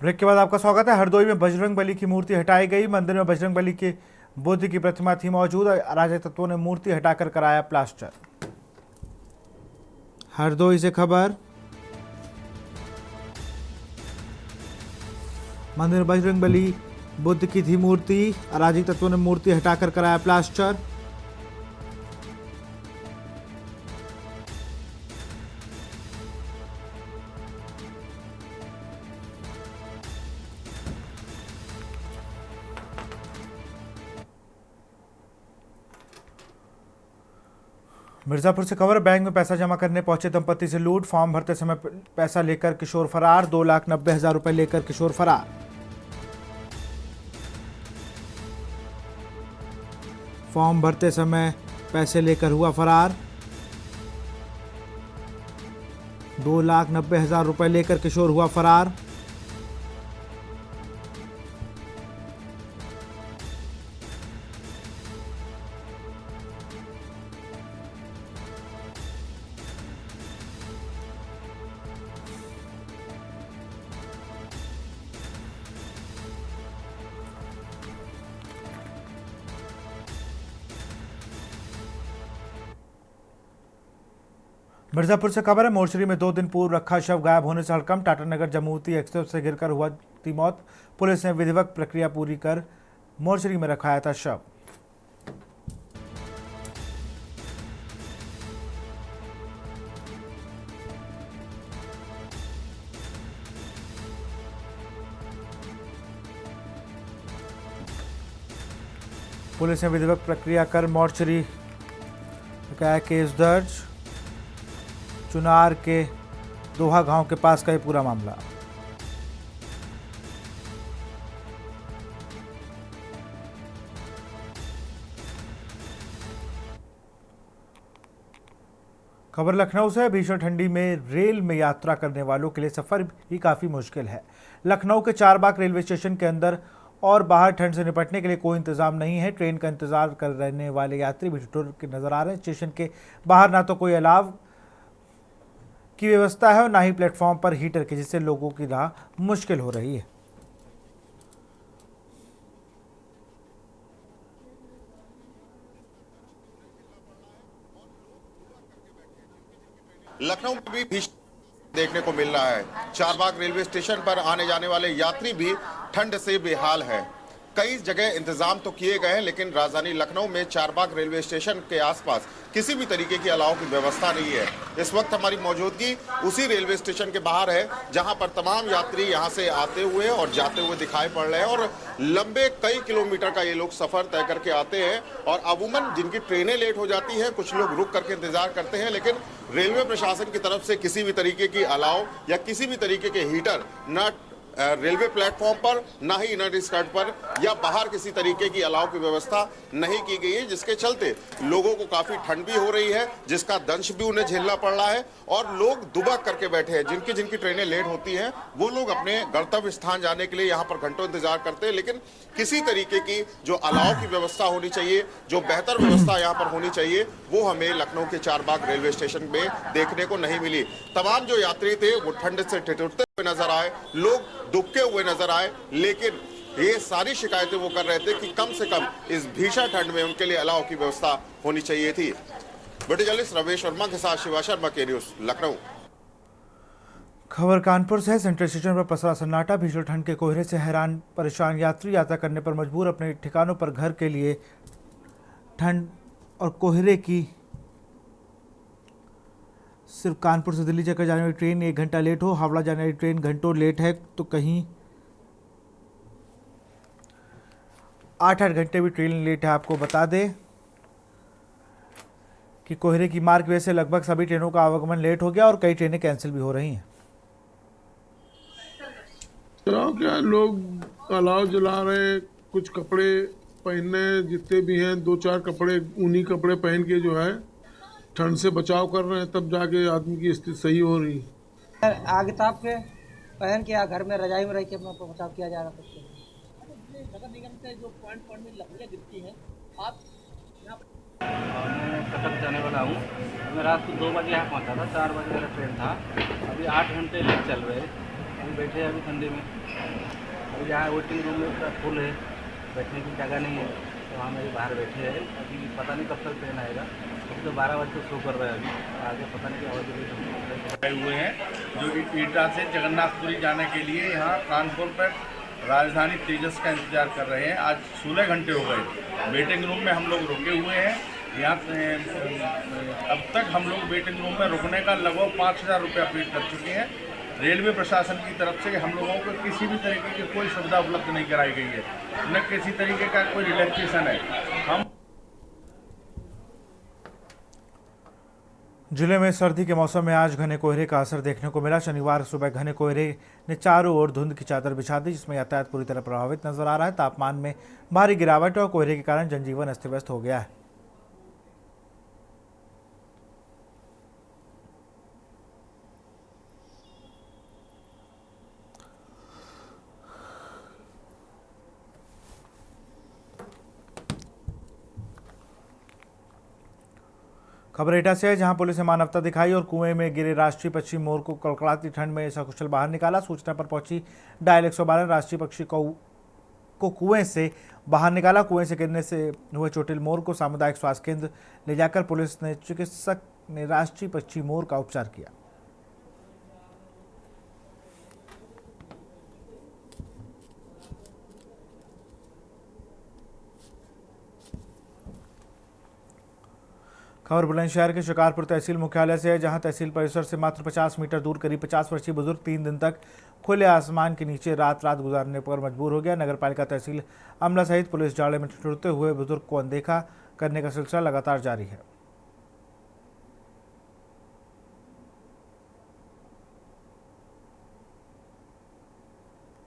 Break के बाद आपका स्वागत है। हरदोई में बजरंग बली की मूर्ति हटाई गई। मंदिर में बजरंग बली के बुद्ध की प्रतिमा थी मौजूद। अराजक तत्वों ने मूर्ति हटाकर कराया प्लास्टर। हरदोई से खबर। मंदिर में बजरंग बली बुद्ध की थी मूर्ति। अराजक तत्वों ने मूर्ति हटाकर कराया प्लास्टर। मिर्जापुर से खबर। बैंक में पैसा जमा करने पहुंचे दंपति से लूट। फॉर्म भरते समय पैसा लेकर किशोर फरार। 2,90,000 रुपए लेकर किशोर फरार। फॉर्म भरते समय पैसे लेकर हुआ फरार। 2,90,000 रुपए लेकर किशोर हुआ फरार। मिर्जापुर से खबर है। मोर्चरी में 2 दिन पूर्व रखा शव गायब होने से हड़कंप। टाटानगर जम्मूती एक्सप्रेस से गिरकर हुआ थी मौत। पुलिस ने विधिवत प्रक्रिया पूरी कर मोर्चरी में रखाया था शव। पुलिस ने विधिवत प्रक्रिया कर मोर्चरी का केस दर्ज। चुनार के दोहा गांव के पास का ये पूरा मामला। खबर लखनऊ से। भीषण ठंडी में रेल में यात्रा करने वालों के लिए सफर ही काफी मुश्किल है। लखनऊ के चारबाग रेलवे स्टेशन के अंदर और बाहर ठंड से निपटने के लिए कोई इंतजाम नहीं है। ट्रेन का इंतजार कर रहने वाले यात्री भी ठिठुर के नजर आ रहे हैं। स्टेशन के बाहर ना तो कोई अलाव की व्यवस्था है और ना ही प्लेटफॉर्म पर हीटर के, जिससे लोगों की राह मुश्किल हो रही है। लखनऊ में भी भीषण देखने को मिल रहा है। चारबाग रेलवे स्टेशन पर आने जाने वाले यात्री भी ठंड से बेहाल है। कई जगह इंतजाम तो किए गए हैं, लेकिन राजधानी लखनऊ में चारबाग रेलवे स्टेशन के आसपास किसी भी तरीके की अलाव की व्यवस्था नहीं है। इस वक्त हमारी मौजूदगी उसी रेलवे स्टेशन के बाहर है, जहां पर तमाम यात्री यहां से आते हुए और जाते हुए दिखाई पड़ रहे हैं और लंबे कई किलोमीटर का ये लोग सफर तय करके आते हैं। और अमूमन जिनकी ट्रेनें लेट हो जाती है, कुछ लोग रुक करके इंतजार करते हैं, लेकिन रेलवे प्रशासन की तरफ से किसी भी तरीके की अलाव या किसी भी तरीके के हीटर न रेलवे प्लेटफॉर्म पर, ना ही इनर स्कर्ट पर या बाहर किसी तरीके की अलाव की व्यवस्था नहीं की गई है, जिसके चलते लोगों को काफी ठंड भी हो रही है, जिसका दंश भी उन्हें झेलना पड़ रहा है और लोग दुबक करके बैठे हैं। जिनकी जिनकी ट्रेनें लेट होती हैं वो लोग अपने गंतव्य स्थान जाने के लिए यहाँ पर घंटों इंतजार करते हैं, लेकिन किसी तरीके की जो अलाव की व्यवस्था होनी चाहिए, जो बेहतर व्यवस्था यहाँ पर होनी चाहिए, वो हमें लखनऊ के चारबाग रेलवे स्टेशन में देखने को नहीं मिली। तमाम जो यात्री थे वो ठंड से ठिठुरते हुए नजर आए, लोग दुबके हुए नजर आए, लेकिन ये सारी शिकायतें वो कर रहे थे कि कम से कम इस भीषण ठंड में उनके लिए अलाव की व्यवस्था होनी चाहिए थी। वीडियो जर्नलिस्ट रमेश वर्मा के साथ शिवा शर्मा के न्यूज लखनऊ। खबर कानपुर से। सेंट्रल स्टेशन पर पसरा सन्नाटा। भीषण ठंड के कोहरे से हैरान परेशान यात्री यात्रा करने पर मजबूर। अपने ठिकानों पर घर के लिए ठंड और कोहरे की सिर्फ कानपुर से दिल्ली जाकर जाने वाली ट्रेन 1 घंटा लेट हो। हावड़ा जाने वाली ट्रेन घंटों लेट है, तो कहीं 8-8 घंटे भी ट्रेन लेट है। आपको बता दें कि कोहरे की मार की वजह से लगभग सभी ट्रेनों का आवागमन लेट हो गया और कई ट्रेनें कैंसिल भी हो रही हैं। क्या लोग अलाव जला रहे, कुछ कपड़े पहनने जितने भी हैं 2-4 कपड़े ऊनी कपड़े पहन के जो है ठंड से बचाव कर रहे हैं, तब जाके आदमी की स्थिति सही हो रही है। आग ताप के पहन के या घर में रजाई में रह के अपना बचाव किया जा रहा है। नगर निगम से जो पॉइंट में लकड़ियाँ गिरती हैं, आप यहाँ मैं कटक जाने वाला हूँ। मैं रात को 2 बजे यहाँ पहुँचा था, 4 बजे मेरा ट्रेन था। अभी 8 घंटे लेट चल रहे। अभी बैठे हैं अभी ठंडी में। अभी यहाँ वेटिंग रूम में पूरा फुल है, बैठने की जगह नहीं है, तो हम अभी बाहर बैठे हैं। अभी पता नहीं कब तक ट्रेन आएगा। अभी तो 12 बजे शो कर रहा है, अभी आगे पता नहीं क्या होगा। हुए हैं जो ईटा से जगन्नाथपुरी जाने के लिए यहाँ कानपुर पर राजधानी तेजस का इंतजार कर रहे हैं। आज 16 घंटे हो गए वेटिंग रूम में हम लोग रुके हुए हैं। यहाँ अब तक हम लोग वेटिंग रूम में रुकने का लगभग 5,000 रुपया पे कर चुके हैं। रेलवे प्रशासन की तरफ से हम लोगों को किसी भी तरीके की कोई सुविधा उपलब्ध नहीं कराई गई है, न किसी तरीके का कोई रिलैक्सेशन है। हम जिले में सर्दी के मौसम में आज घने कोहरे का असर देखने को मिला। शनिवार सुबह घने कोहरे ने चारों ओर धुंध की चादर बिछा दी, जिसमें यातायात पूरी तरह प्रभावित नजर आ रहा है। तापमान में भारी गिरावट और कोहरे के कारण जनजीवन अस्त व्यस्त हो गया है। खबर एटा से है, जहां पुलिस ने मानवता दिखाई और कुएं में गिरे राष्ट्रीय पक्षी मोर को कड़कड़ाती ठंड में सकुशल बाहर निकाला। सूचना पर पहुंची डायल 112 राष्ट्रीय पक्षी को कुएं से बाहर निकाला। कुएं से गिरने से हुए चोटिल मोर को सामुदायिक स्वास्थ्य केंद्र ले जाकर पुलिस ने चिकित्सक ने राष्ट्रीय पक्षी मोर का उपचार किया। खबर बुलंदशहर के शिकारपुर तहसील मुख्यालय से है, जहां तहसील परिसर से मात्र 50 मीटर दूर करीब 50 वर्षीय बुजुर्ग 3 दिन तक खुले आसमान के नीचे रात गुजारने पर मजबूर हो गया। नगरपालिका तहसील अमला सहित पुलिस जाड़े में ठिठुरते हुए बुजुर्ग को अनदेखा करने का सिलसिला लगातार जारी है।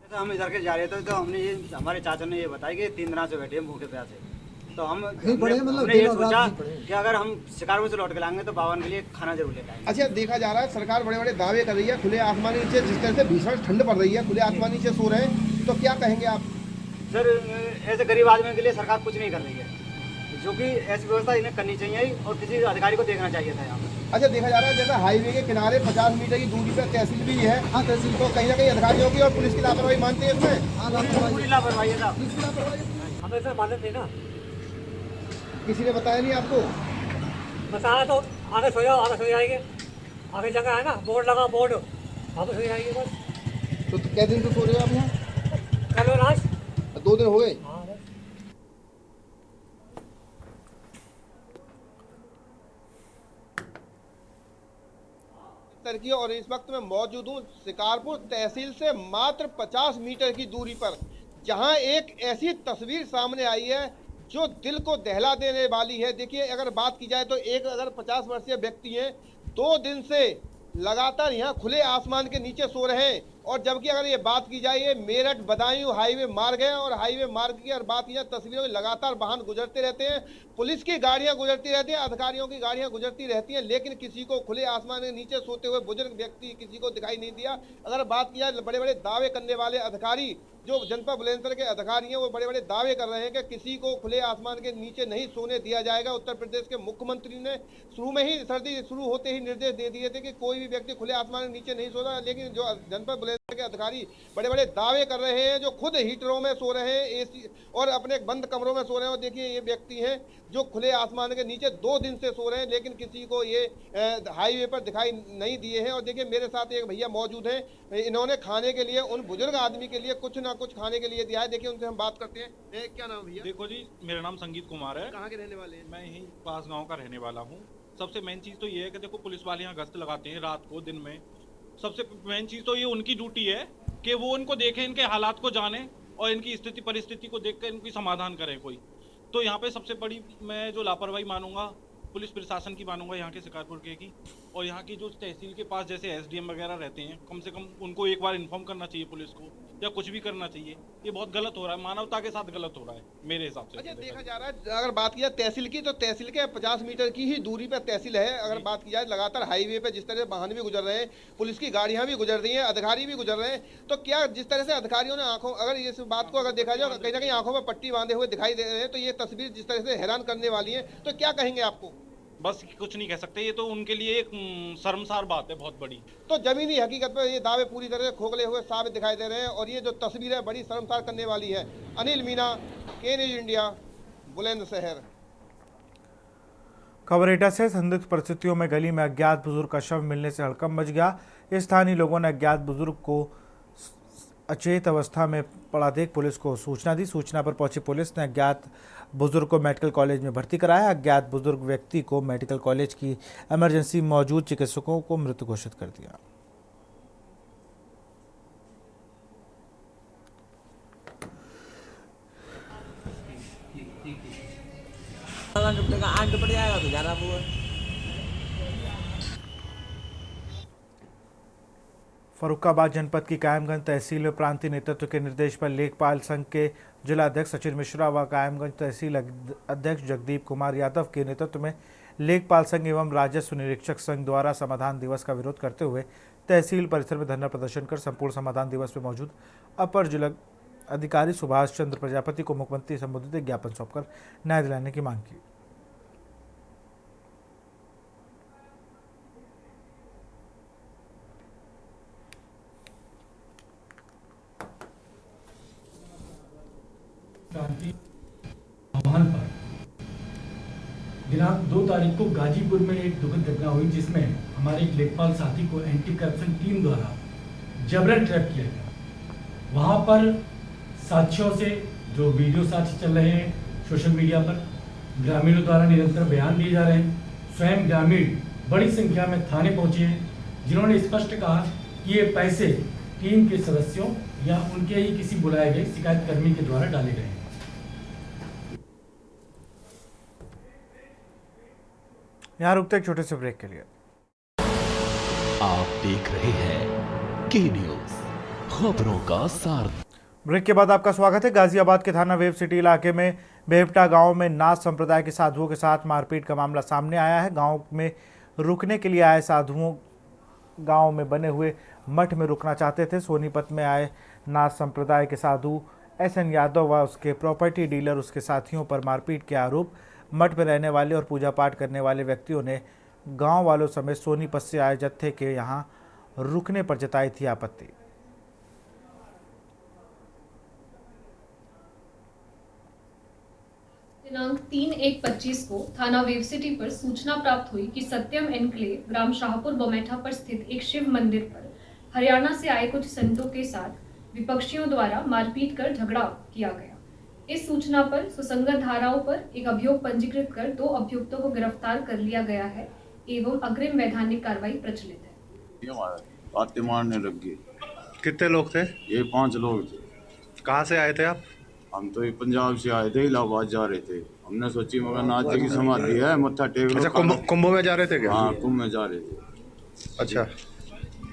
तो हम इधर के जा रहे थे, तो हमने ये हमारे चाचा ने ये बताया कि 3 दिन से बैठे हैं भूखे प्यासे। तो हमने ये सोचा कि अगर हम शिकारपुर से लौट के लाएंगे तो बावन के लिए खाना जरूर लेकर आएंगे। अच्छा, देखा जा रहा है सरकार बड़े बड़े दावे कर रही है, खुले आसमान के नीचे जिस तरह से भीषण ठंड पड़ रही है, खुले आसमान नीचे सो रहे हैं, तो क्या कहेंगे आप? सर, ऐसे गरीब आदमी के लिए सरकार कुछ नहीं कर रही है, जो कि ऐसी व्यवस्था इन्हें करनी चाहिए और किसी अधिकारी को देखना चाहिए था यहाँ पर। अच्छा, देखा जा रहा है जैसे हाईवे के किनारे 50 मीटर की दूरी पर तहसील भी है। हाँ, तहसील तो कहीं ना कहीं अधिकारियों की और पुलिस की लापरवाही मानते हैं इसमें? पूरी लापरवाही है साहब। हमें सर मालूम नहीं ना, किसी ने बताया नहीं आपको? बताया तो आगे सो जाओ, आगे सो जाएंगे, आगे जगह है ना, बोर्ड लगा, बोर्ड वहाँ पे सो जाएंगे बस। तो कै दिन से सो रहे हो आप यहाँ? कल और आज 2 दिन हो गए। हाँ बस। की और इस वक्त मैं मौजूद हूँ शिकारपुर तहसील से मात्र 50 मीटर की दूरी पर, जहां एक ऐसी तस्वीर सामने आई है जो दिल को दहला देने वाली है। देखिए, अगर बात की जाए तो एक अगर 50 वर्षीय व्यक्ति हैं, 2 दिन से लगातार यहाँ खुले आसमान के नीचे सो रहे हैं। और जबकि अगर ये बात की जाए, ये मेरठ बदायूं हाईवे मार्ग है और हाईवे मार्ग की अगर बात की जाए, तस्वीरों में लगातार वाहन गुजरते रहते हैं, पुलिस की गाड़ियां गुजरती रहती हैं, अधिकारियों की गाड़ियां गुजरती रहती हैं, लेकिन किसी को खुले आसमान के नीचे सोते हुए बुजुर्ग व्यक्ति किसी को दिखाई नहीं दिया। अगर बात की जाए, बड़े बड़े दावे करने वाले अधिकारी, जो जनपद बुलंदशहर के अधिकारी हैं, वो बड़े बड़े दावे कर रहे हैं कि किसी को खुले आसमान के नीचे नहीं सोने दिया जाएगा। उत्तर प्रदेश के मुख्यमंत्री ने शुरू में ही सर्दी शुरू होते ही निर्देश दे दिए थे कि कोई भी व्यक्ति खुले आसमान के नीचे नहीं सोना, लेकिन जो जनपद बुलंदशहर के अधिकारी बड़े बड़े दावे कर रहे हैं, जो खुद हीटरों में सो रहे हैं, एसी और अपने बंद कमरों में सो रहे हैं। और देखिए, ये व्यक्ति हैं जो खुले आसमान के नीचे 2 दिन से सो रहे हैं, लेकिन किसी को ये हाईवे पर दिखाई नहीं दिए हैं। और देखिए, मेरे साथ एक भैया मौजूद हैं, इन्होंने खाने के लिए उन बुजुर्ग आदमी के लिए कुछ ना कुछ खाने के लिए दिया है। देखिए, उनसे हम बात करते हैं। क्या नाम भैया? देखो जी, मेरा नाम संगीत कुमार है। कहाँ के रहने वाले हैं? मैं यहीं पास गांव का रहने वाला हूँ। सबसे मेन चीज़ तो ये है कि देखो, पुलिस वाले यहाँ गश्त लगाते हैं रात को, दिन में। सबसे मेन चीज़ तो ये उनकी ड्यूटी है कि वो उनको देखें, इनके हालात को जाने और इनकी स्थिति परिस्थिति को देख कर इनकी समाधान करें कोई। तो यहाँ पे सबसे बड़ी मैं जो लापरवाही मानूंगा पुलिस प्रशासन की मानूंगा, यहाँ के शिकारपुर के की। और यहाँ की जो तहसील के पास जैसे एसडीएम वगैरह रहते हैं, कम से कम उनको एक बार इन्फॉर्म करना चाहिए पुलिस को, या कुछ भी करना चाहिए। ये बहुत गलत हो रहा है, मानवता के साथ गलत हो रहा है मेरे हिसाब से। अच्छा, देखा जा रहा है, अगर बात की जाए तहसील की, तो तहसील के 50 मीटर की ही दूरी पर तहसील है। अगर बात की जाए, लगातार हाईवे पे जिस तरह से वाहन भी गुजर रहे हैं, पुलिस की गाड़ियां भी गुजर रही हैं, अधिकारी भी गुजर रहे हैं, तो क्या जिस तरह से अधिकारियों ने आंखों, अगर इस बात को अगर देखा जाए, कहीं ना कहीं आंखों में पट्टी बांधे हुए दिखाई दे रहे हैं, तो ये तस्वीर जिस तरह से हैरान करने वाली है, तो क्या कहेंगे आपको? बस कुछ नहीं कह सकते। ये तो उनके लिए एक शर्मसार बात है बहुत बड़ी। तो जमीनी हकीकत में ये दावे पूरी तरह से खोखले हुए साबित दिखाई दे रहे हैं और ये जो तस्वीर है बड़ी शर्मसार करने वाली है। अनिल मीना, के न्यूज इंडिया, बुलंदशहर। खबर एटा से संदिग्ध परिस्थितियों में गली में अज्ञात बुजुर्ग का शव मिलने से हड़कंप मच गया। स्थानीय लोगों ने अज्ञात बुजुर्ग को अचेत अवस्था में पड़ा देख पुलिस को सूचना दी। सूचना पर पहुंची पुलिस ने अज्ञात बुजुर्ग को मेडिकल कॉलेज में भर्ती कराया। अज्ञात बुजुर्ग व्यक्ति को मेडिकल कॉलेज की इमरजेंसी मौजूद चिकित्सकों को मृत घोषित कर दिया। आग पड़ जाएगा तो ज़्यादा वो। फर्रुखाबाद जनपद की कायमगंज तहसील में प्रांतीय नेतृत्व के निर्देश पर लेखपाल संघ के जिलाध्यक्ष सचिन मिश्रा व कायमगंज तहसील अध्यक्ष जगदीप कुमार यादव के नेतृत्व में लेखपाल संघ एवं राजस्व निरीक्षक संघ द्वारा समाधान दिवस का विरोध करते हुए तहसील परिसर में धरना प्रदर्शन कर संपूर्ण समाधान दिवस में मौजूद अपर जिला अधिकारी सुभाष चंद्र प्रजापति को मुख्यमंत्री संबोधित ज्ञापन सौंपकर न्याय दिलाने की मांग की। आह्वान पर दिनांक 2 तारीख को गाजीपुर में एक दुखद घटना हुई जिसमें हमारे एक लेखपाल साथी को एंटी करप्शन टीम द्वारा जबरन ट्रैप किया गया। वहां पर साक्ष्यों से जो वीडियो साक्ष्य चल रहे हैं सोशल मीडिया पर, ग्रामीणों द्वारा निरंतर बयान दिए जा रहे हैं। स्वयं ग्रामीण बड़ी संख्या में थाने पहुंचे हैं जिन्होंने स्पष्ट कहा कि ये पैसे टीम के सदस्यों या उनके ही किसी बुलाए गए शिकायत कर्मी के द्वारा डाले गए हैं। यहाँ रुकते एक छोटे से ब्रेक के लिए। आप देख रहे हैं के न्यूज, खबरों का सार। ब्रेक के बाद आपका स्वागत है। गाजियाबाद के थाना वेब सिटी इलाके में बेहपटा गांव में नाथ संप्रदाय के साधुओं के साथ मारपीट का मामला सामने आया है। गांव में रुकने के लिए आए साधुओं गांव में बने हुए मठ में रुकना चाहते थे। सोनीपत में आए नाथ संप्रदाय के साधु SN यादव व उसके प्रॉपर्टी डीलर उसके साथियों पर मारपीट के आरोप मठ में रहने वाले और पूजा पाठ करने वाले व्यक्तियों ने गांव वालों समेत सोनीपत से आए जत्थे के यहां रुकने पर जताई थी आपत्ति। दिनांक 3/1/25 को थाना वेब सिटी पर सूचना प्राप्त हुई कि सत्यम एनक्लेव ग्राम शाहपुर बमेठा पर स्थित एक शिव मंदिर पर हरियाणा से आए कुछ संतों के साथ विपक्षियों द्वारा मारपीट कर झगड़ा किया गया। इस सूचना पर सुसंगत धाराओं पर एक अभियोग पंजीकृत कर 2 अभियुक्तों को गिरफ्तार कर लिया गया है एवं अग्रिम वैधानिक कार्रवाई प्रचलित है। बातें मारने लग गए। कितने लोग थे? ये 5 लोग थे। कहाँ से आए थे आप? हम तो ये पंजाब से आए थे, इलाहाबाद जा रहे थे। हमने सोची मगर नाथ जी की समाधि है, मत्था टेक लो। अच्छा, कुंभ में जा रहे थे क्या? हाँ, कुंभ में जा रहे थे। अच्छा,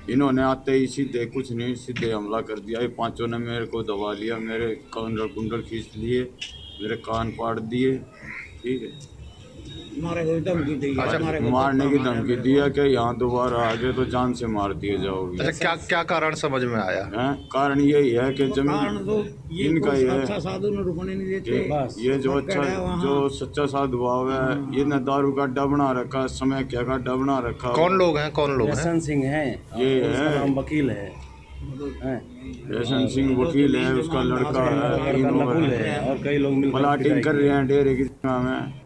इन्होंने आते ही सीधे कुछ नहीं सीधे हमला कर दिया। ये 5 ने मेरे को दबा लिया, मेरे कुंडल खींच लिए, मेरे कान पाड़ दिए। ठीक है, मारने की धमकी दी। मारने की धमकी दिया कि यहाँ दोबारा आ गए तो जान से मार दिए जाओगे। अच्छा, क्या कारण समझ में आया है? कारण यही है कि जमीन तो इनका ही है। अच्छा साधु ने रुकने नहीं देते। ये जो सच्चा साधु भाव है, ये ने दारू का अड्डा बना रखा, समय क्या का अड्डा बना रखा। कौन लोग हैं? जसन सिंह है, ये है वकील है। जसन सिंह वकील है, उसका लड़का है और कई लोग मिलकर प्लाटिंग कर रहे हैं डेरे की जगह में।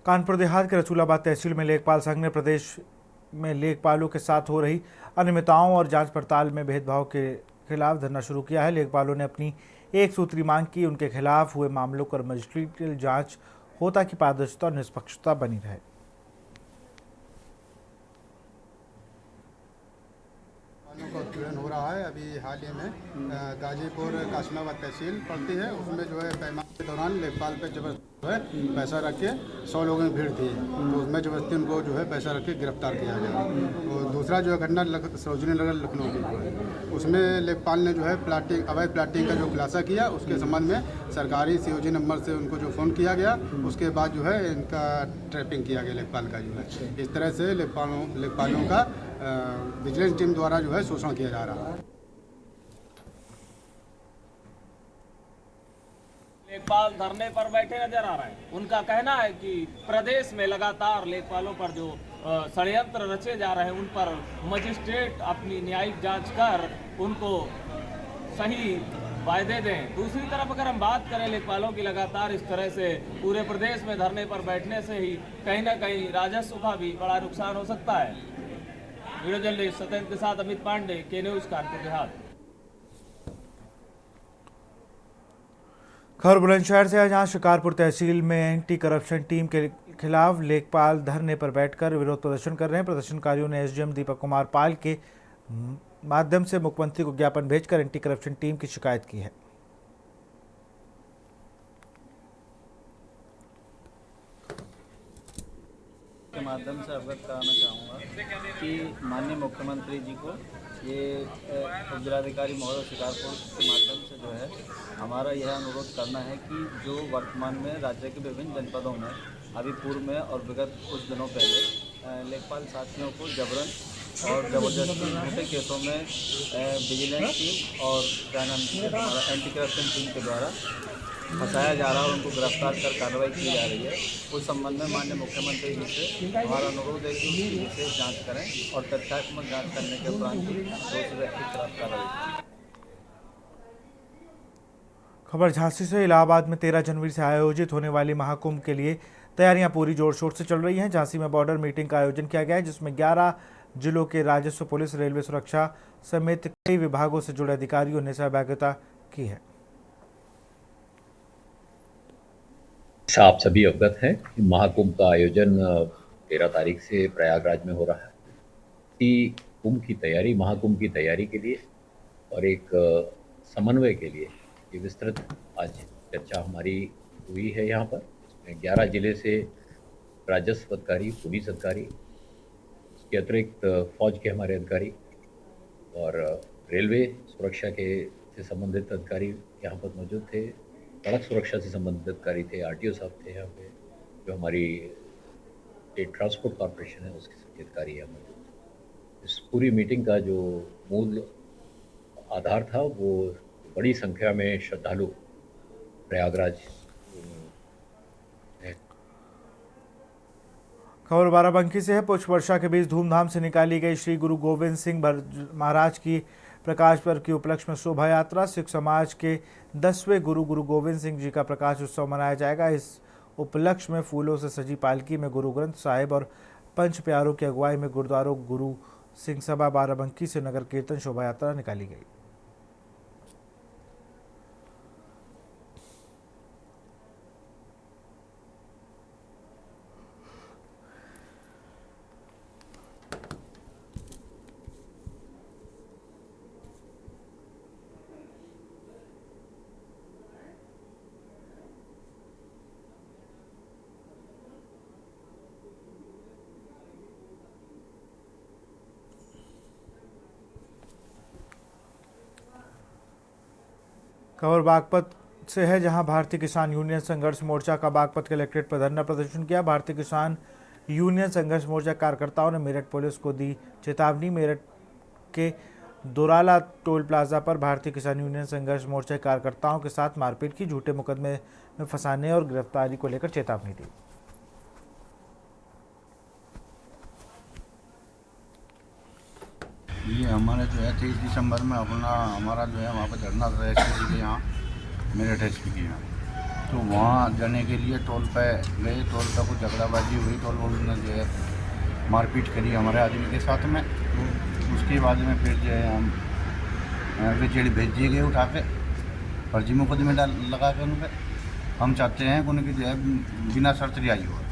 कानपुर देहात के रसूलाबाद तहसील में लेखपाल संघ ने प्रदेश में लेखपालों के साथ हो रही अनियमितताओं और जांच पड़ताल में भेदभाव के खिलाफ धरना शुरू किया है। लेखपालों ने अपनी एक सूत्री मांग की, उनके खिलाफ हुए मामलों पर मजिस्ट्रियल जांच हो ताकि पारदर्शिता और निष्पक्षता बनी रहे। का उत्पीड़न हो रहा है। अभी हाल ही में गाजीपुर कासमाबाद तहसील पड़ती है, उसमें जो है पैमाने के दौरान लेखपाल पे जबरदस्ती जो है पैसा रख के 100 लोगों की भीड़ थी, तो उसमें जबरदस्ती उनको जो है पैसा रख के गिरफ्तार किया गया। और दूसरा जो है घटना सरोजनी नगर लखनऊ की जो है, उसमें लेखपाल ने जो है अवैध प्लाटिंग का जो खुलासा किया, उसके संबंध में सरकारी COG नंबर से उनको जो फ़ोन किया गया, उसके बाद जो है इनका ट्रैपिंग किया गया लेखपाल का जो है। इस तरह से लेखपालों का विजिलेंस टीम द्वारा जो है शोषण किया जा रहा है। लेखपाल धरने पर बैठे नजर आ रहे हैं। उनका कहना है कि प्रदेश में लगातार लेखपालों पर जो षड्यंत्र रचे जा रहे हैं उन पर मजिस्ट्रेट अपनी न्यायिक जांच कर उनको सही वायदे दें। दूसरी तरफ अगर हम बात करें लेखपालों की, लगातार इस तरह से पूरे प्रदेश में धरने पर बैठने से ही कहीं ना कहीं राजस्व का भी बड़ा नुकसान हो सकता है। वीडियो जर्नलिस्ट सत्येंद्र के साथ अमित पांडे, के न्यूज कानपुर देहात। खबर बुलंदशहर से है, जहां शिकारपुर तहसील में एंटी करप्शन टीम के खिलाफ लेखपाल धरने पर बैठकर विरोध प्रदर्शन कर रहे हैं। प्रदर्शनकारियों ने एसडीएम दीपक कुमार पाल के माध्यम से मुख्यमंत्री को ज्ञापन भेजकर एंटी करप्शन टीम की शिकायत की है। के माध्यम से अवगत कराना चाहूँगा कि माननीय मुख्यमंत्री जी को ये उपजिलाधिकारी महोदय शिकारपुर के माध्यम से जो है हमारा यह अनुरोध करना है कि जो वर्तमान में राज्य के विभिन्न जनपदों में अभी पूर्व में और विगत कुछ दिनों पहले लेखपाल साथियों को जबरन और जबरदस्ती झूठे केसों में विजिलेंस टीम और क्या नाम है हमारा एंटी करप्शन टीम के द्वारा फंसाया जा रहा है और उनको गिरफ्तार कर कार्रवाई की जा रही है। उस संबंध में माननीय मुख्यमंत्री जी से हमारा अनुरोध है कि उसकी विशेष जांच करें और तथ्यात्मक जांच करने के उपरांत दोषी व्यक्ति के खिलाफ कार्रवाई। खबर झांसी से। इलाहाबाद में 13 जनवरी से आयोजित होने वाली महाकुंभ के लिए तैयारियां पूरी जोर शोर से चल रही हैं। झांसी में बॉर्डर मीटिंग का आयोजन किया गया है, जिसमें 11 जिलों के राजस्व, पुलिस, रेलवे सुरक्षा समेत कई विभागों से जुड़े अधिकारियों ने सहभागिता की है। आप सभी अवगत हैं कि महाकुंभ का आयोजन 13 तारीख से प्रयागराज में हो रहा है। कि कुंभ की तैयारी, महाकुंभ की तैयारी के लिए और एक समन्वय के लिए ये विस्तृत आज चर्चा हमारी हुई है। यहाँ पर इसमें 11 जिले से राजस्व अधिकारी, पुलिस अधिकारी, उसके अतिरिक्त फौज के हमारे अधिकारी और रेलवे सुरक्षा के से संबंधित अधिकारी यहाँ पर मौजूद थे। सड़क सुरक्षा से संबंधित अधिकारी थे, आरटीओ साहब थे यहाँ पे, जो हमारी स्टेट ट्रांसपोर्ट कॉर्पोरेशन है उसके सभी अधिकारी यहाँ मौजूद थे। इस पूरी मीटिंग का जो मूल आधार था वो बड़ी संख्या में श्रद्धालु प्रयागराज। खबर बाराबंकी से है। पुष्प वर्षा के बीच धूमधाम से निकाली गई श्री गुरु गोविंद सिंह महाराज की प्रकाश पर्व के उपलक्ष्य में शोभा यात्रा। सिख समाज के 10वें गुरु गोविंद सिंह जी का प्रकाश उत्सव मनाया जाएगा। इस उपलक्ष्य में फूलों से सजी पालकी में गुरु ग्रंथ साहिब और पंच प्यारों की अगुवाई में गुरुद्वारों गुरु सिंह सभा बाराबंकी से नगर कीर्तन शोभा यात्रा निकाली गई। खबर बागपत से है, जहां भारतीय किसान यूनियन संघर्ष मोर्चा का बागपत कलेक्ट्रेट पर धरना प्रदर्शन किया। भारतीय किसान यूनियन संघर्ष मोर्चा कार्यकर्ताओं ने मेरठ पुलिस को दी चेतावनी। मेरठ के दोराला टोल प्लाजा पर भारतीय किसान यूनियन संघर्ष मोर्चा कार्यकर्ताओं के साथ मारपीट की, झूठे मुकदमे में फंसाने और गिरफ्तारी को लेकर चेतावनी दी। ये हमारे जो है 23 दिसंबर में हमारा जो है वहाँ पर धरना था एसपी के यहाँ, मेरठ एसपी के यहाँ। तो वहाँ जाने के लिए टोल पे गए। टोल पे कुछ झगड़ाबाजी हुई, टोल वोल ने जो है मारपीट करी हमारे आदमी के साथ में। तो उसके बाद में फिर जो है हम कचेड़ी भेज दिए गए उठा के, फर्जी मुकदमे लगा के उन पर। हम चाहते हैं कि उनकी जो है बिना शर्त रिहाई हो।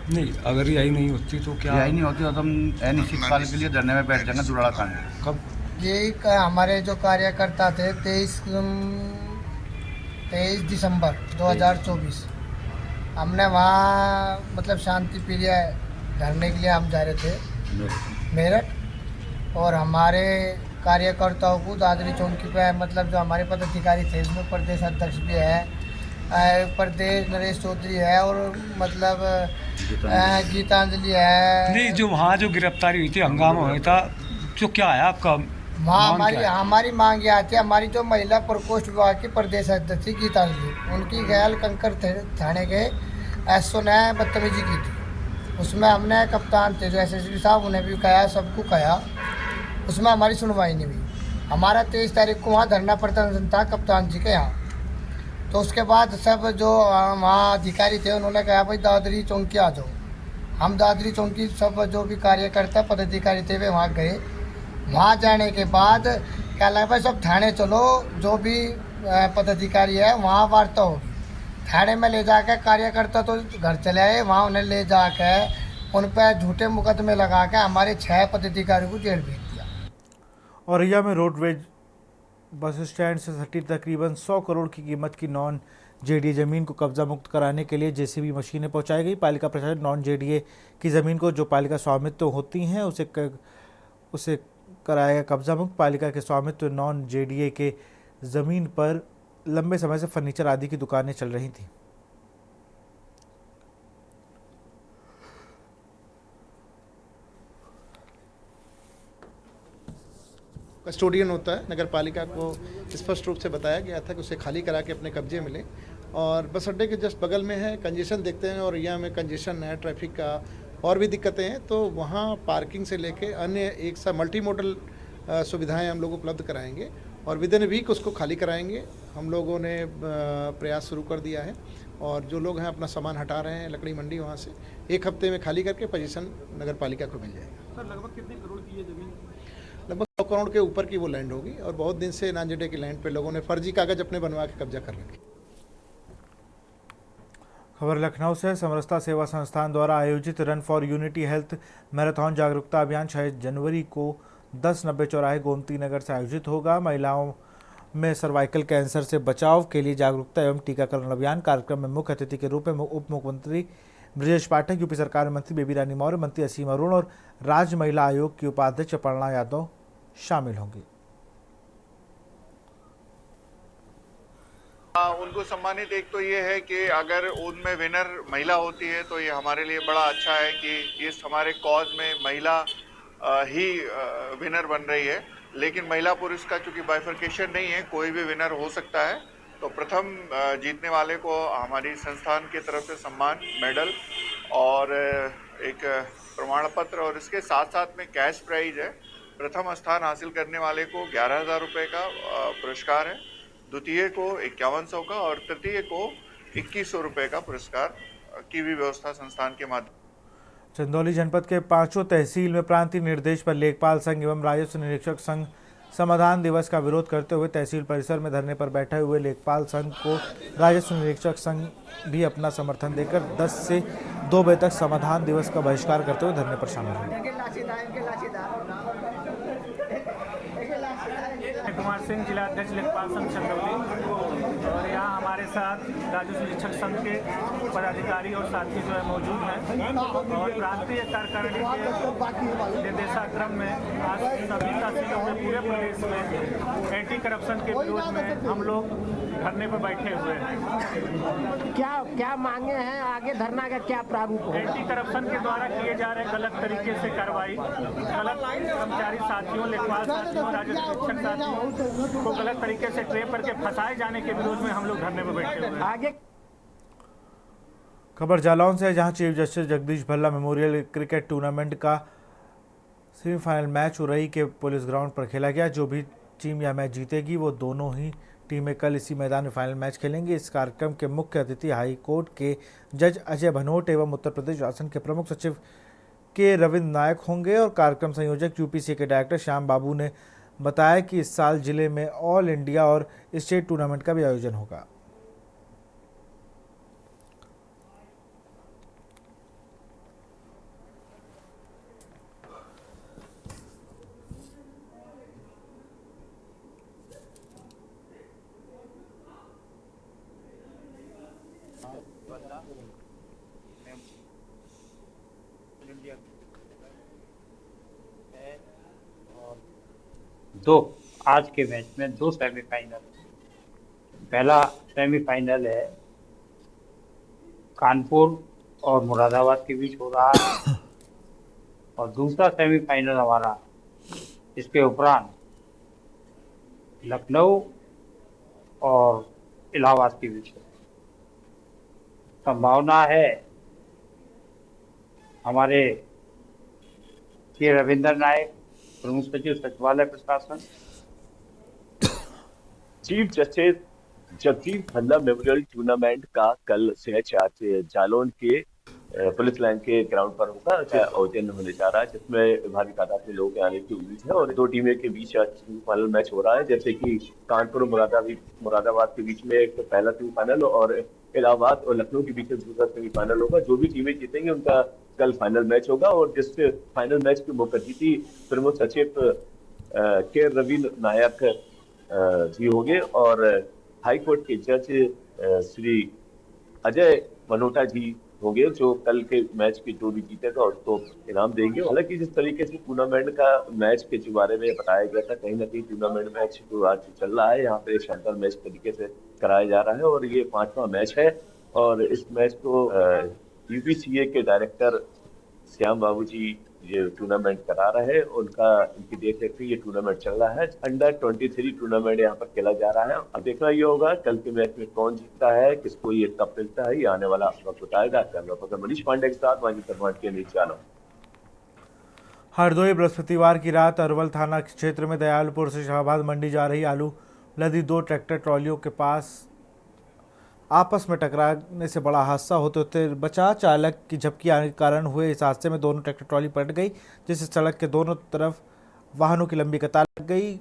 नहीं, अगर रिहाई नहीं होती तो क्या? रिहाई नहीं होती तो हम अनिश्चितकाल के लिए धरने में बैठ जाएंगे दुराड़ा कांड। कब? यही हमारे जो कार्यकर्ता थे 23 दिसंबर 2024 हमने वहाँ मतलब शांति प्रिय धरने के लिए हम जा रहे थे मेरठ। और हमारे कार्यकर्ताओं को दादरी चौकी पे मतलब जो हमारे पदाधिकारी थे इसमें प्रदेश अध्यक्ष भी है, प्रदेश नरेश चौधरी है और मतलब गीतांजलि है। नहीं, जो वहाँ जो गिरफ्तारी हुई थी, हंगामा हुआ था, जो क्या है आपका वहाँ हमारी मांग ये आती है, हमारी जो महिला प्रकोष्ठ विभाग की प्रदेश अध्यक्ष गीतांजलि, उनकी गैल कंकर थाने के एसओ ने बदतमीजी की थी। उसमें हमने कप्तान थे जो एसएसपी साहब, उन्हें भी कहा, सबको कहा, उसमें हमारी सुनवाई नहीं हुई। हमारा 23 तारीख को वहाँ धरना प्रदर्शन था कप्तान जी के यहाँ। तो उसके बाद सब जो वहाँ अधिकारी थे उन्होंने कहा भाई दादरी चौकी आ जाओ। हम दादरी चौकी सब जो भी कार्यकर्ता पदाधिकारी थे वे वहाँ गए। वहाँ जाने के बाद क्या लगा भाई सब थाने चलो, जो भी पदाधिकारी है वहाँ वार्ता होगी। थाने में ले जाकर कार्यकर्ता तो घर चले आए, वहाँ उन्हें ले जाकर उन पर झूठे मुकदमे लगा कर हमारे 6 पदाधिकारियों को जेल भेज दिया। औरैया में रोडवेज बस स्टैंड से सटी तकरीबन 100 करोड़ की कीमत की नॉन जेडीए ज़मीन को कब्जा मुक्त कराने के लिए जेसीबी मशीनें पहुंचाई गई। पालिका प्रशासन नॉन जेडीए की ज़मीन को जो पालिका स्वामित्व होती हैं उसे कराएगा कब्जा मुक्त। पालिका के स्वामित्व नॉन जेडीए के ज़मीन पर लंबे समय से फर्नीचर आदि की दुकानें चल रही थीं। कस्टोडियन होता है, नगर पालिका को स्पष्ट रूप से बताया गया था कि उसे खाली करा के अपने कब्जे में ले। और बस अड्डे के जस्ट बगल में है, कंजेशन देखते हैं और यहाँ में कंजेशन है, ट्रैफिक का और भी दिक्कतें हैं, तो वहाँ पार्किंग से लेके अन्य एक सा मल्टी मॉडल सुविधाएं हम लोग उपलब्ध कराएंगे और विद इन वीक उसको खाली कराएंगे। हम लोगों ने प्रयास शुरू कर दिया है और जो लोग हैं अपना सामान हटा रहे हैं लकड़ी मंडी, वहाँ से 1 हफ्ते में खाली करके पोजीशन नगर पालिका को मिल जाएगा। सर लगभग कितने करोड़ की ये जमीन? लगभग 100 करोड़ के ऊपर की वो लैंड होगी और बहुत दिन से नॉन जेडीए की लैंड पे लोगों ने फर्जी कागज अपने बनवा के कब्जा कर रखे। खबर लखनऊ से। समरसता सेवा संस्थान द्वारा आयोजित run for unity health marathon जागरूकता अभियान 6 जनवरी को 1090 चौराहे गोमती नगर से आयोजित होगा। महिलाओं में सर्वाइकल कैंसर से बचाव के लिए जागरूकता एवं टीकाकरण अभियान। कार्यक्रम में मुख्य अतिथि के रूप में उप मुख्यमंत्री ब्रजेश पाठक, यूपी सरकार में मंत्री बेबी रानी मौर्य, मंत्री असीम अरुण और राज्य महिला आयोग की उपाध्यक्ष अपर्णा यादव शामिल होंगी। उनको सम्मानित एक तो ये है कि अगर उनमें विनर महिला होती है तो ये हमारे लिए बड़ा अच्छा है कि इस हमारे कॉज में महिला ही विनर बन रही है। लेकिन महिला पुरुष का चूंकि बाइफर्केशन नहीं है, कोई भी विनर हो सकता है। तो प्रथम जीतने वाले को हमारी संस्थान की तरफ से सम्मान, मेडल और एक प्रमाण पत्र और इसके साथ साथ में कैश प्राइज है। प्रथम स्थान हासिल करने वाले को 11,000 रुपये का पुरस्कार है, द्वितीय को 5100 का और तृतीय को 2100 रुपये का पुरस्कार की भी व्यवस्था संस्थान के माध्यम। चंदौली जनपद के 5 तहसील में प्रांतीय निर्देश पर लेखपाल संघ एवं राजस्व निरीक्षक संघ समाधान दिवस का विरोध करते हुए तहसील परिसर में धरने पर बैठे हुए लेखपाल संघ को राजस्व निरीक्षक संघ भी अपना समर्थन देकर 10 से 2 बजे तक समाधान दिवस का बहिष्कार करते हुए धरने पर शामिल हुए। कुमार सिंह, जिला अध्यक्ष लेखपाल संघ चंदौली, और यहाँ हमारे साथ राजस्व निरीक्षक संघ के पदाधिकारी और साथी जो है मौजूद हैं। और प्रांतीय कार्यकारिणी के निर्देशाक्रम में आज सभी तहसीलों में पूरे प्रदेश में एंटी करप्शन के विरोध में हम लोग धरने पर बैठे हुए हैं। क्या मांगे हैं? आगे धरना का क्या प्रारूप है? एंटी करप्शन के द्वारा किए जा रहे गलत तरीके से कार्रवाई, गलत कर्मचारी साथियों, लेखपाल साथियों, राजस्व निरीक्षक साथियों को गलत तरीके से ट्रेप करके फंसाए जाने के विरोध में हम लोग धरने पर बैठे हुए हैं। आगे खबर जालौन से है, जहां chief justice Jagdish Bhalla memorial cricket tournament का सेमीफाइनल मैच उरई के पुलिस ग्राउंड पर खेला गया। जो भी टीम यह मैच जीतेगी वो दोनों ही टीमें कल इसी मैदान में फाइनल मैच खेलेंगी। इस कार्यक्रम के मुख्य अतिथि हाई कोर्ट के जज अजय भनोट एवं उत्तर प्रदेश शासन के प्रमुख सचिव के रविंद्र नायक होंगे। और कार्यक्रम संयोजक यूपीसी के डायरेक्टर श्याम बाबू ने बताया कि इस साल जिले में ऑल इंडिया और स्टेट टूर्नामेंट का भी आयोजन होगा। आज के मैच में 2 सेमीफाइनल। पहला सेमीफाइनल है कानपुर और मुरादाबाद के बीच हो रहा है और दूसरा सेमीफाइनल हमारा इसके उपरांत लखनऊ और इलाहाबाद के बीच में। संभावना है हमारे के रविंद्र नायक, प्रमुख सचिव सचिवालय प्रशासन, chief justice Jagjit Khanna memorial tournament का कल से जालौन के पुलिस लाइन के ग्राउंड पर होगा आयोजन होने जा रहा है, जिसमें भारी तादाद में लोग आने की उम्मीद है और दो टीमें के बीच सेमीफाइनल मैच हो रहा है। जैसे कि कानपुर मुरादाबाद के बीच में एक पहला सेमीफाइनल और इलाहाबाद और लखनऊ के बीच दूसरा सेमीफाइनल होगा। जो भी टीमें जीतेंगे उनका कल फाइनल मैच होगा और जिस फाइनल मैच की मुखर्जी प्रमुख सचिव के रविंद्र नायक जी होंगे और हाई कोर्ट के जज श्री अजय मनोटा जी होंगे, जो कल के मैच के जो भी जीतेगा उसको इनाम देंगे। हालांकि जिस तरीके से टूर्नामेंट का मैच के बारे में बताया गया था, कहीं ना कहीं टूर्नामेंट मैच जो आज चल रहा है यहाँ पे शानदार मैच तरीके से कराया जा रहा है और ये 5वां मैच है और इस मैच को यूपीसीए के डायरेक्टर श्याम बाबू जी ये टूर्नामेंट करा रहे हैं, उनकी देख रेख में ये टूर्नामेंट चल रहा है। अंडर 23 टूर्नामेंट यहाँ पर खेला जा रहा है। अब देखना ये होगा कल के मैच में कौन जीतता है, किसको ये कप मिलता है, ये आने वाला वक्त बताएगा। कैमरा मनीष पांडे के साथ वाजी कर्माट के नीचे आना। हरदोई बृहस्पतिवार की रात अरवल थाना क्षेत्र में दयालपुर से शाहबाद मंडी जा रही आलू लदी 2 ट्रैक्टर ट्रॉलियों के पास आपस में टकराने से बड़ा हादसा होते होते बचा। चालक की झपकी आने के कारण हुए इस हादसे में दोनों ट्रैक्टर ट्रॉली पलट गई, जिससे सड़क के दोनों तरफ वाहनों की लंबी कतार लग गई।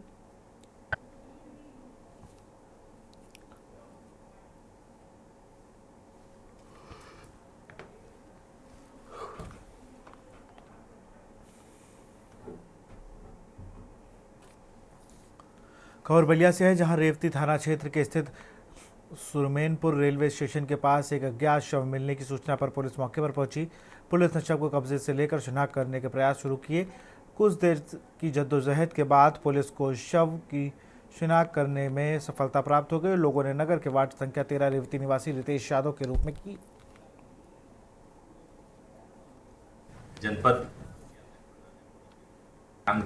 खबर बलिया से है, जहां रेवती थाना क्षेत्र के स्थित सुरमेनपुर रेलवे स्टेशन के पास एक अज्ञात शव मिलने की सूचना पर पुलिस मौके पर पहुंची। पुलिस ने शव को कब्जे से लेकर शिनाख्त करने के प्रयास शुरू किए। कुछ देर की जद्दोजहद के बाद पुलिस को शव की शिनाख्त करने में सफलता प्राप्त हो गई। लोगों ने नगर के वार्ड संख्या 13 रेवती निवासी रितेश यादव के रूप में की। जनपद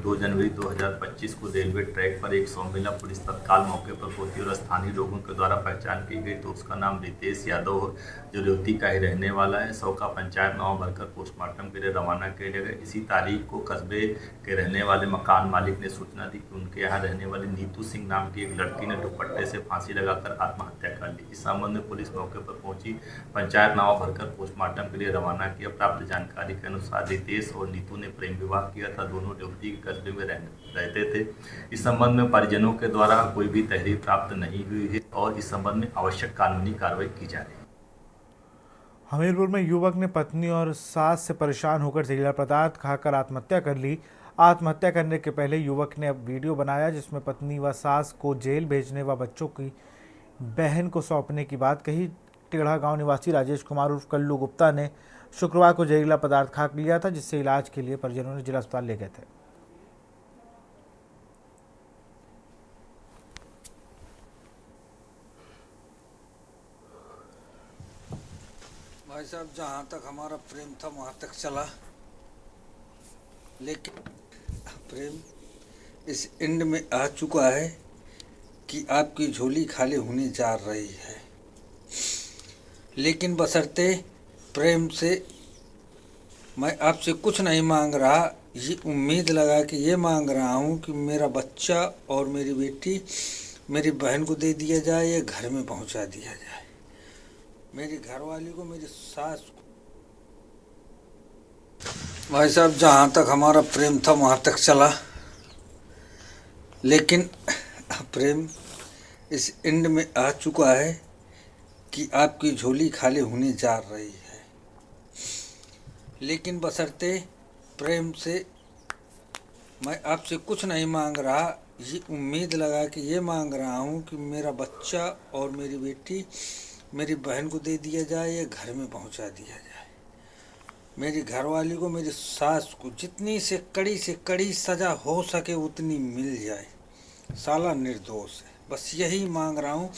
2 जनवरी 2025 को रेलवे ट्रैक पर एक सौ महिला पुलिस तत्काल मौके पर पहुंची और स्थानीय लोगों के द्वारा पहचान की गई तो उसका नाम रितेश यादव जो रेवती का ही रहने वाला है। शव का पंचायत नाम भरकर पोस्टमार्टम के लिए रवाना किया गया। इसी तारीख को कस्बे के रहने वाले मकान मालिक ने सूचना दी कि उनके यहाँ रहने वाली नीतू सिंह नाम की एक लड़की ने दुपट्टे से फांसी लगाकर आत्महत्या कर ली। इस संबंध में पुलिस मौके पर पहुंची, पंचायत नामा भरकर पोस्टमार्टम के लिए रवाना किया। प्राप्त जानकारी के अनुसार रितेश और नीतू ने प्रेम विवाह किया था। दोनों रेवती कस्बे में रहते थे। इस संबंध में परिजनों के द्वारा कोई भी तहरीर प्राप्त नहीं हुई है और इस संबंध में आवश्यक कानूनी कार्रवाई की जा रही है। हमीरपुर में युवक ने पत्नी और सास से परेशान होकर जहरीला पदार्थ खाकर आत्महत्या कर ली। आत्महत्या करने के पहले युवक ने अब वीडियो बनाया जिसमें पत्नी व सास को जेल भेजने व बच्चों की बहन को सौंपने की बात कही। टेढ़ा गांव निवासी राजेश कुमार उर्फ कल्लू गुप्ता ने शुक्रवार को जहरीला पदार्थ खा लिया था, जिससे इलाज के लिए परिजनों ने जिला अस्पताल ले गए थे। भाई साहब, जहाँ तक हमारा प्रेम था वहाँ तक चला, लेकिन प्रेम इस एंड में आ चुका है कि आपकी झोली खाली होने जा रही है। लेकिन बशर्ते प्रेम से मैं आपसे कुछ नहीं मांग रहा, ये उम्मीद लगा कि ये मांग रहा हूँ कि मेरा बच्चा और मेरी बेटी मेरी बहन को दे दिया जाए या घर में पहुँचा दिया जाए। मेरी घरवाली को, मेरी सास को। भाई साहब, जहाँ तक हमारा प्रेम था वहाँ तक चला, लेकिन प्रेम इस एंड में आ चुका है कि आपकी झोली खाली होने जा रही है। लेकिन बशर्ते प्रेम से मैं आपसे कुछ नहीं मांग रहा, ये उम्मीद लगा कि ये मांग रहा हूँ कि मेरा बच्चा और मेरी बेटी मेरी बहन को दे दिया जाए या घर में पहुंचा दिया जाए। मेरी घरवाली को, मेरी सास को जितनी से कड़ी सज़ा हो सके उतनी मिल जाए। साला निर्दोष है, बस यही मांग रहा हूँ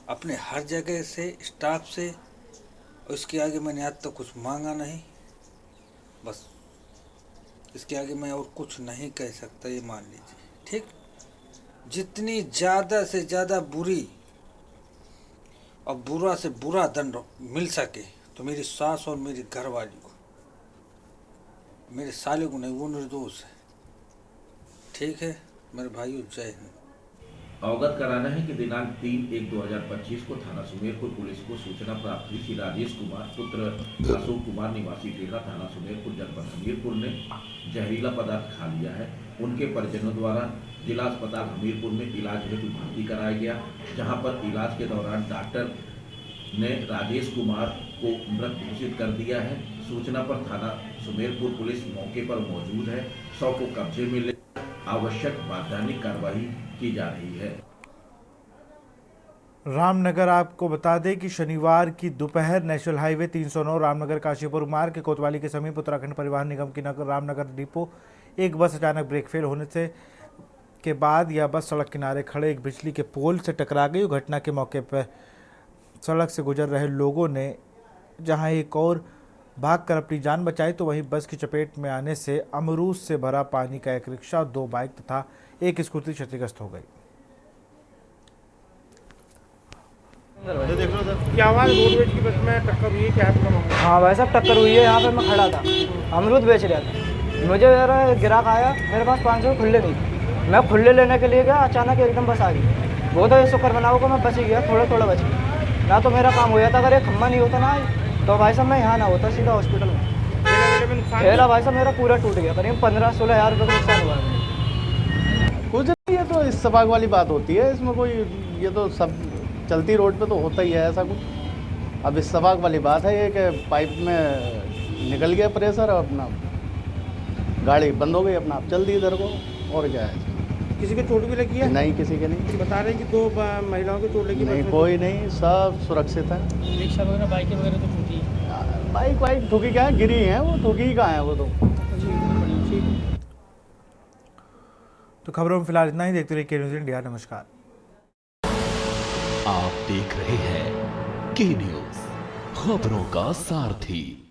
अपने हर जगह से, स्टाफ से। इसके आगे मैंने आज तक कुछ मांगा नहीं, बस इसके आगे मैं और कुछ नहीं कह सकता, ये मान लीजिए। ठीक। जितनी ज़्यादा से ज़्यादा बुरी और बुरा से बुरा दंड मिल सके तो मेरी सास और मेरी घरवाली को, मेरे साले को नहीं, वो निर्दोष है। ठीक है मेरे भाइयों, जय हिंद। अवगत कराना है कि दिनांक 3/1/2025 को थाना सुमेरपुर पुलिस को सूचना प्राप्त हुई कि राजेश कुमार पुत्र अशोक कुमार निवासी टेढ़ा थाना सुमेरपुर जनपद हमीरपुर ने जहरीला पदार्थ खा लिया है। उनके परिजनों द्वारा जिला अस्पताल हमीरपुर में इलाज हेतु भर्ती कराया गया, जहां पर इलाज के दौरान डॉक्टर ने राजेश कुमार को मृत घोषित कर दिया है। सूचना पर थाना सुमेरपुर पुलिस मौके पर मौजूद है। शव को कब्जे में ले आवश्यक वैधानिक कार्रवाई की जा रही है। रामनगर आपको बता दें कि शनिवार की दोपहर नेशनल हाईवे 309 रामनगर काशीपुर मार्ग के कोतवाली के समीप उत्तराखंड परिवहन निगम की रामनगर डिपो एक बस अचानक ब्रेक फेल होने से के बाद यह बस सड़क किनारे खड़े एक बिजली के पोल से टकरा गई। घटना के मौके पर सड़क से गुजर रहे लोगों ने जहां एक और भागकर अपनी जान बचाई तो वहीं बस की चपेट में आने से अमरूद से भरा पानी का एक रिक्शा, 2 बाइक तथा एक स्कूटी क्षतिग्रस्त हो गई। क्या आवाज रोडवेज की बस में टक्कर हुई है, क्या है? हाँ भाई साहब टक्कर हुई है। यहाँ पे मैं खड़ा था, अमरूद बेच रहा था। मुझे मेरा ग्राहक आया, मेरे पास 500 खुले नहीं थे। मैं खुले लेने के लिए गया, अचानक एकदम बस आ गई। वो तो ये शुक्र बनाओ को मैं बच ही गया, थोड़ा बच गया। ना तो मेरा काम हो जाता, अगर ये खम्मा नहीं होता ना तो भाई साहब मैं यहाँ ना होता, सीधा हॉस्पिटल में। ठेला भाई साहब मेरा पूरा टूट गया, करीब 15-16 हज़ार रुपये का नुकसान हुआ। कुछ नहीं, ये तो इत्तेफाक वाली बात होती है, इसमें कोई, ये तो सब चलती रोड पे तो होता ही है ऐसा कुछ। अब इत्तेफाक वाली बात है ये कि पाइप में निकल गया प्रेशर और अपना गाड़ी बंद हो गई, अपना आप चल दी इधर को, और क्या है। किसी की चोट भी लगी है? नहीं, किसी के नहीं। बता रहे हैं कि 2 महिलाओं की चोट लगी? नहीं, कोई नहीं, सब सुरक्षित है। रिक्शा वगैरह बाइकें वगैरह तो ठुकी है? बाइक ठुकी क्या है, गिरी हैं वो, ठुकी कहाँ है वो तो। तो खबरों में फिलहाल इतना ही। देखते रहिए के न्यूज़ इंडिया। नमस्कार। आप देख रहे हैं के न्यूज़, खबरों का सारथी।